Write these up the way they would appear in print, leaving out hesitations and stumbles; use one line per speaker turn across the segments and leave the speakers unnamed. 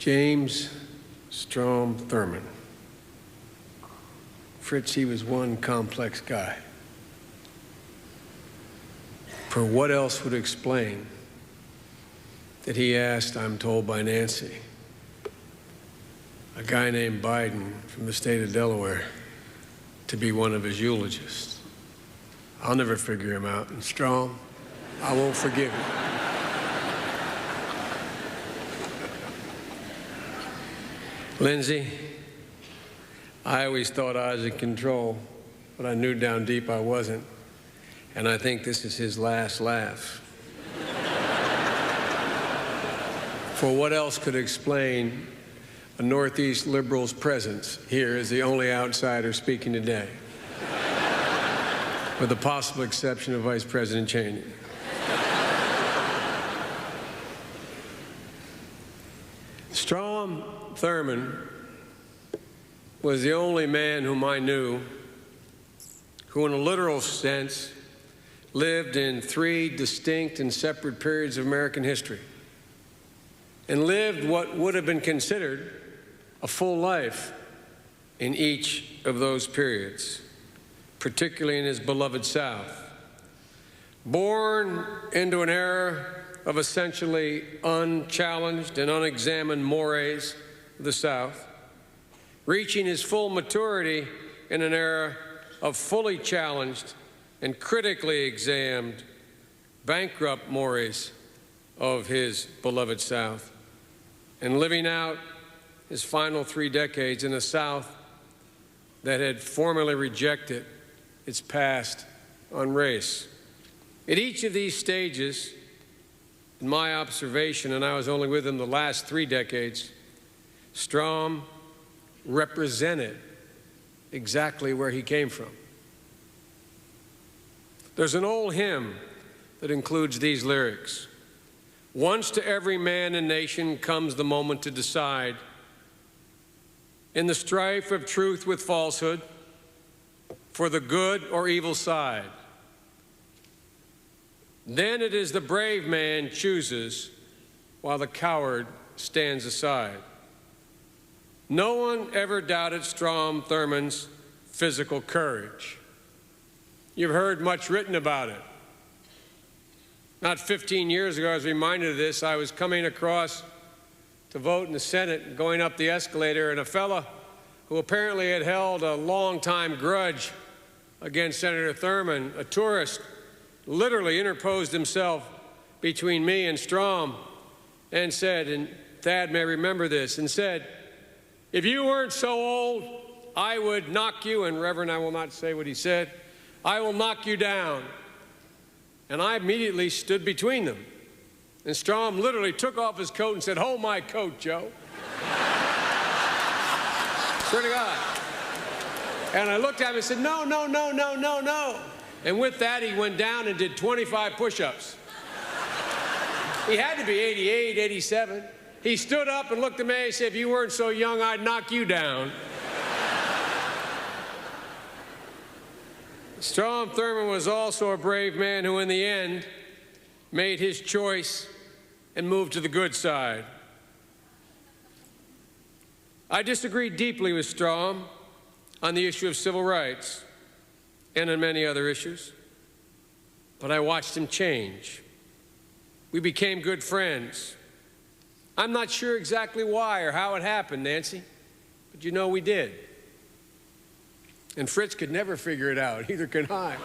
James Strom Thurmond. Fritz, he was one complex guy. For what else would explain that he asked, I'm told by Nancy, a guy named Biden from the state of Delaware, to be one of his eulogists? I'll never figure him out. And Strom, I won't forgive you. Lindsay, I always thought I was in control, but I knew down deep I wasn't. And I think this is his last laugh. For what else could explain a Northeast liberal's presence here as the only outsider speaking today, with the possible exception of Vice President Cheney? Strom Thurmond was the only man whom I knew who, in a literal sense, lived in three distinct and separate periods of American history, and lived what would have been considered a full life in each of those periods, particularly in his beloved South. Born into an era of essentially unchallenged and unexamined mores of the South, reaching his full maturity in an era of fully challenged and critically examined bankrupt mores of his beloved South, and living out his final 3 decades in a South that had formally rejected its past on race. At each of these stages, in my observation, and I was only with him the last 3 decades, Strom represented exactly where he came from. There's an old hymn that includes these lyrics. Once to every man and nation comes the moment to decide. In the strife of truth with falsehood, for the good or evil side. Then it is the brave man chooses, while the coward stands aside. No one ever doubted Strom Thurmond's physical courage. You've heard much written about it. Not 15 years ago, I was reminded of this. I was coming across to vote in the Senate, going up the escalator, and a fella who apparently had held a long-time grudge against Senator Thurmond, a tourist, literally interposed himself between me and Strom and said, and Thad may remember this, and said, if you weren't so old, I would knock you, and Reverend, I will not say what he said, I will knock you down. And I immediately stood between them. And Strom literally took off his coat and said, hold my coat, Joe. Swear to God. And I looked at him and said, no, no, no, no, no, no. And with that, he went down and did 25 push-ups. He had to be 88, 87. He stood up and looked at me and said, if you weren't so young, I'd knock you down. Strom Thurmond was also a brave man who, in the end, made his choice and moved to the good side. I disagreed deeply with Strom on the issue of civil rights and on many other issues, but I watched him change. We became good friends. I'm not sure exactly why or how it happened, Nancy, but you know we did. And Fritz could never figure it out, either could I.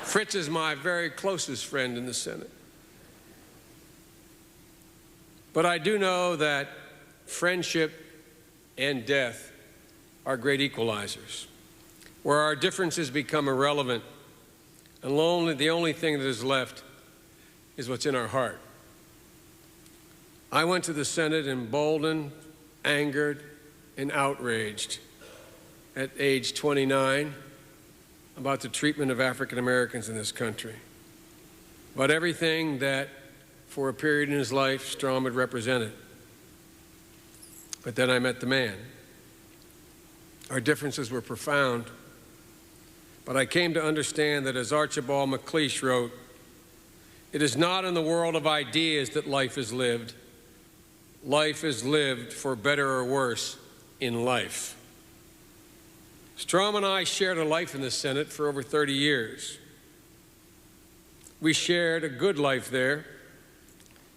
Fritz is my very closest friend in the Senate. But I do know that friendship and death are great equalizers, where our differences become irrelevant, and the only thing that is left is what's in our heart. I went to the Senate emboldened, angered, and outraged at age 29 about the treatment of African Americans in this country, about everything that, for a period in his life, Strom had represented. But then I met the man. Our differences were profound, but I came to understand that, as Archibald MacLeish wrote, it is not in the world of ideas that life is lived, life is lived for better or worse in life. Strom and I shared a life in the Senate for over 30 years. We shared a good life there,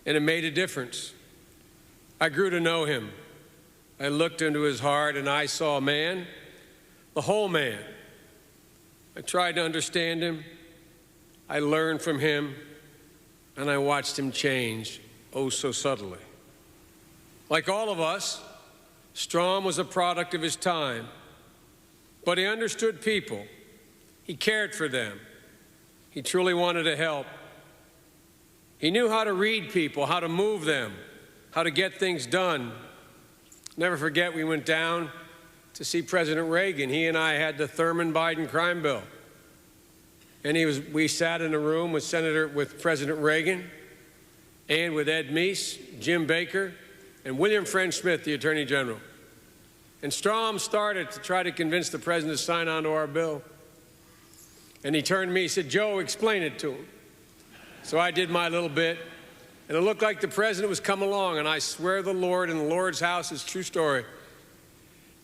and it made a difference. I grew to know him. I looked into his heart, and I saw a man, the whole man. I tried to understand him. I learned from him, and I watched him change, oh so subtly. Like all of us, Strom was a product of his time, but he understood people. He cared for them. He truly wanted to help. He knew how to read people, how to move them, how to get things done. Never forget, we went down to see President Reagan. He and I had the Thurmond-Biden crime bill. And we sat in a room with President Reagan and with Ed Meese, Jim Baker, and William Friend Smith, the Attorney General. And Strom started to try to convince the president to sign on to our bill. And he turned to me, he said, "Joe, explain it to him." So I did my little bit, and it looked like the president was coming along, and I swear the Lord in the Lord's house is a true story.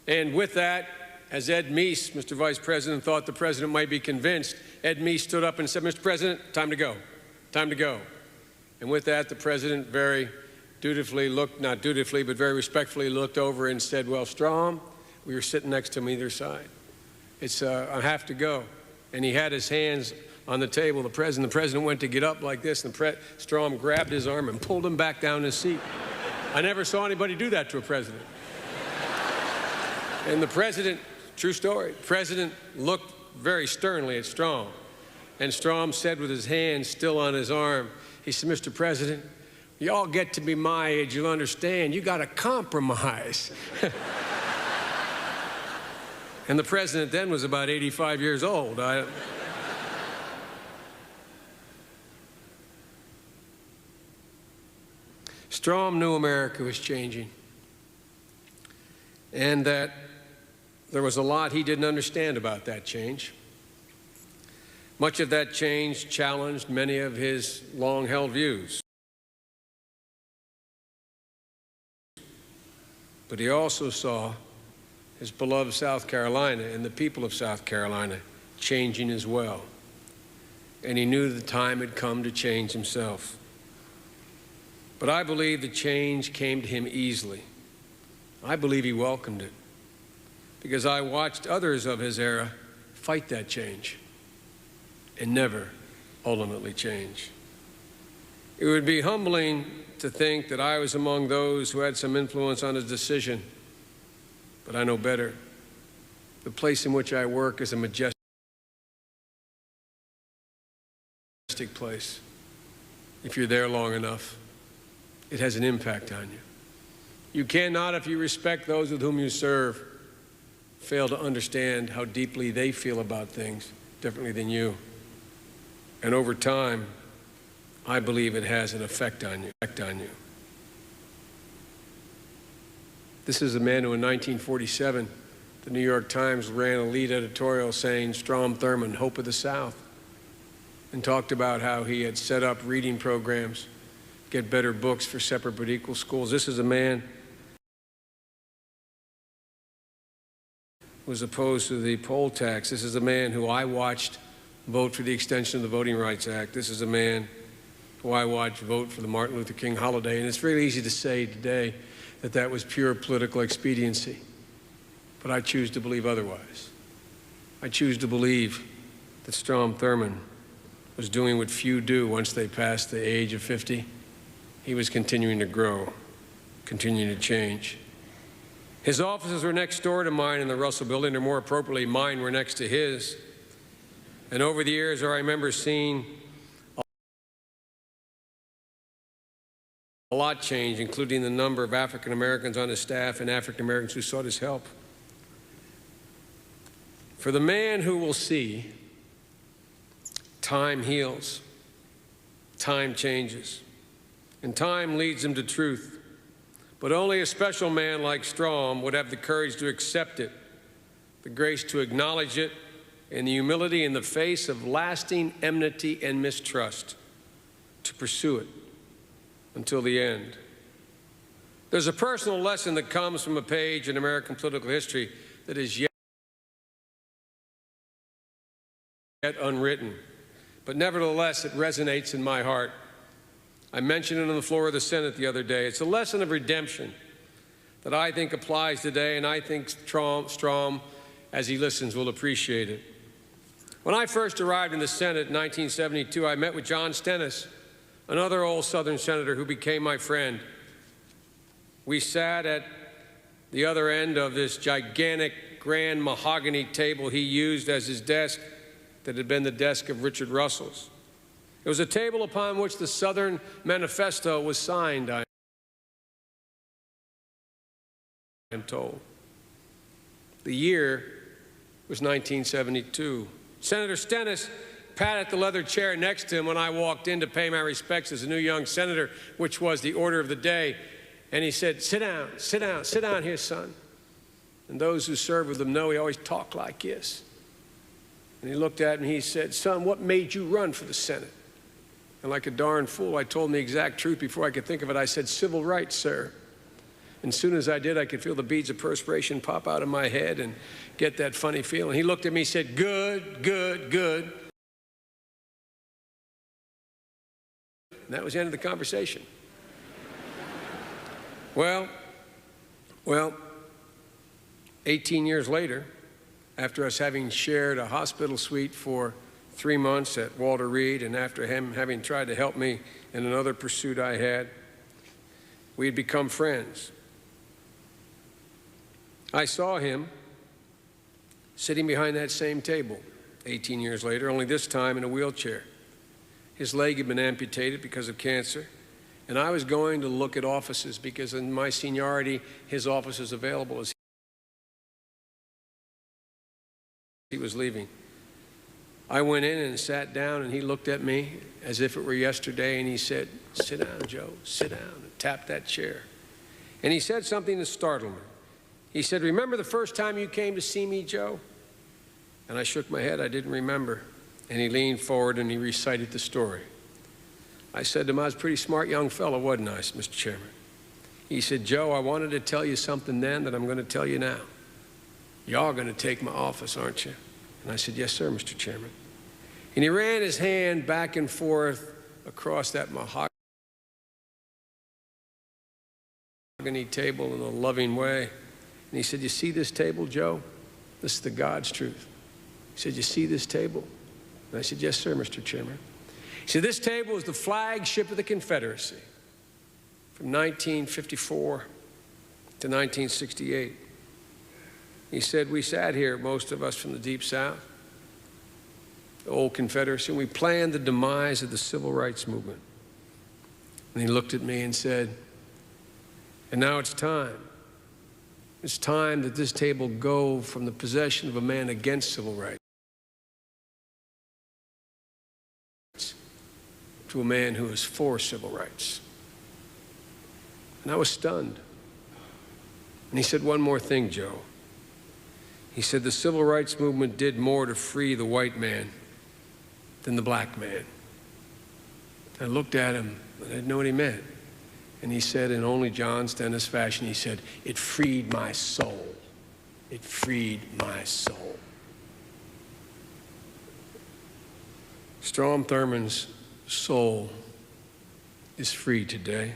And with that, as Ed Meese, Mr. Vice President, thought the president might be convinced, Ed Meese stood up and said, "Mr. President, time to go. Time to go." And with that, the president very dutifully looked, not dutifully, but very respectfully looked over and said, "Well, Strom," we were sitting next to him either side, "I have to go." And he had his hands on the table. The president went to get up like this, and Strom grabbed his arm and pulled him back down his seat. I never saw anybody do that to a president. And the president, true story, the president looked very sternly at Strom. And Strom said with his hand still on his arm, he said, "Mr. President, you all get to be my age, you'll understand, you got to compromise." And the president then was about 85 years old. Strom knew America was changing, and that there was a lot he didn't understand about that change. Much of that change challenged many of his long-held views. But he also saw his beloved South Carolina and the people of South Carolina changing as well. And he knew the time had come to change himself. But I believe the change came to him easily. I believe he welcomed it, because I watched others of his era fight that change and never ultimately change. It would be humbling to think that I was among those who had some influence on his decision, but I know better. The place in which I work is a majestic place. If you're there long enough, it has an impact on you. You cannot, if you respect those with whom you serve, fail to understand how deeply they feel about things differently than you. And over time, I believe it has an effect on you. This is a man who in 1947, the New York Times ran a lead editorial saying, "Strom Thurmond, Hope of the South," and talked about how he had set up reading programs, get better books for separate but equal schools. This is a man who was opposed to the poll tax. This is a man who I watched vote for the extension of the Voting Rights Act. This is a man who I watched vote for the Martin Luther King holiday. And it's really easy to say today that that was pure political expediency. But I choose to believe otherwise. I choose to believe that Strom Thurmond was doing what few do once they pass the age of 50. He was continuing to grow, continuing to change. His offices were next door to mine in the Russell Building, or more appropriately, mine were next to his. And over the years, I remember seeing a lot change, including the number of African Americans on his staff and African Americans who sought his help. For the man who will see, time heals, time changes, and time leads him to truth. But only a special man like Strom would have the courage to accept it, the grace to acknowledge it, and the humility in the face of lasting enmity and mistrust to pursue it until the end. There's a personal lesson that comes from a page in American political history that is yet unwritten, but nevertheless it resonates in my heart. I mentioned it on the floor of the Senate the other day. It's a lesson of redemption that I think applies today, and I think Strom, as he listens, will appreciate it. When I first arrived in the Senate in 1972, I met with John Stennis, another old Southern senator who became my friend. We sat at the other end of this gigantic grand mahogany table he used as his desk that had been the desk of Richard Russell's. It was a table upon which the Southern Manifesto was signed, I am told. The year was 1972. Senator Stennis patted the leather chair next to him when I walked in to pay my respects as a new young senator, which was the order of the day. And he said, sit down here, son. And those who served with him know he always talked like this. And he looked at me and he said, son, what made you run for the Senate? And like a darn fool, I told him the exact truth before I could think of it. I said, civil rights, sir. And as soon as I did, I could feel the beads of perspiration pop out of my head and get that funny feeling. He looked at me and said, good, good, good. And that was the end of the conversation. Well, 18 years later, after us having shared a hospital suite for 3 months at Walter Reed, and after him having tried to help me in another pursuit I had, we had become friends. I saw him sitting behind that same table 18 years later, only this time in a wheelchair. His leg had been amputated because of cancer, and I was going to look at offices because in my seniority, his office was available as he was leaving. I went in and sat down, and he looked at me as if it were yesterday, and he said, sit down, Joe, sit down, and tapped that chair. And he said something that startled me. He said, remember the first time you came to see me, Joe? And I shook my head. I didn't remember. And he leaned forward and he recited the story. I said to him, I was a pretty smart young fellow, wasn't I, Mr. Chairman? He said, Joe, I wanted to tell you something then that I'm going to tell you now. Y'all going to take my office, aren't you? And I said, yes, sir, Mr. Chairman. And he ran his hand back and forth across that mahogany table in a loving way. And he said, you see this table, Joe? This is the God's truth. He said, you see this table? And I said, yes, sir, Mr. Chairman. He said, this table is the flagship of the Confederacy from 1954 to 1968. He said, we sat here, most of us from the Deep South, the old Confederacy, and we planned the demise of the Civil Rights Movement. And he looked at me and said, and now it's time. It's time that this table go from the possession of a man against civil rights to a man who is for civil rights. And I was stunned. And he said, one more thing, Joe. He said, the civil rights movement did more to free the white man than the black man. I looked at him, and I didn't know what he meant. And he said, in only John Stennis fashion, he said, it freed my soul. It freed my soul. Strom Thurmond's soul is free today.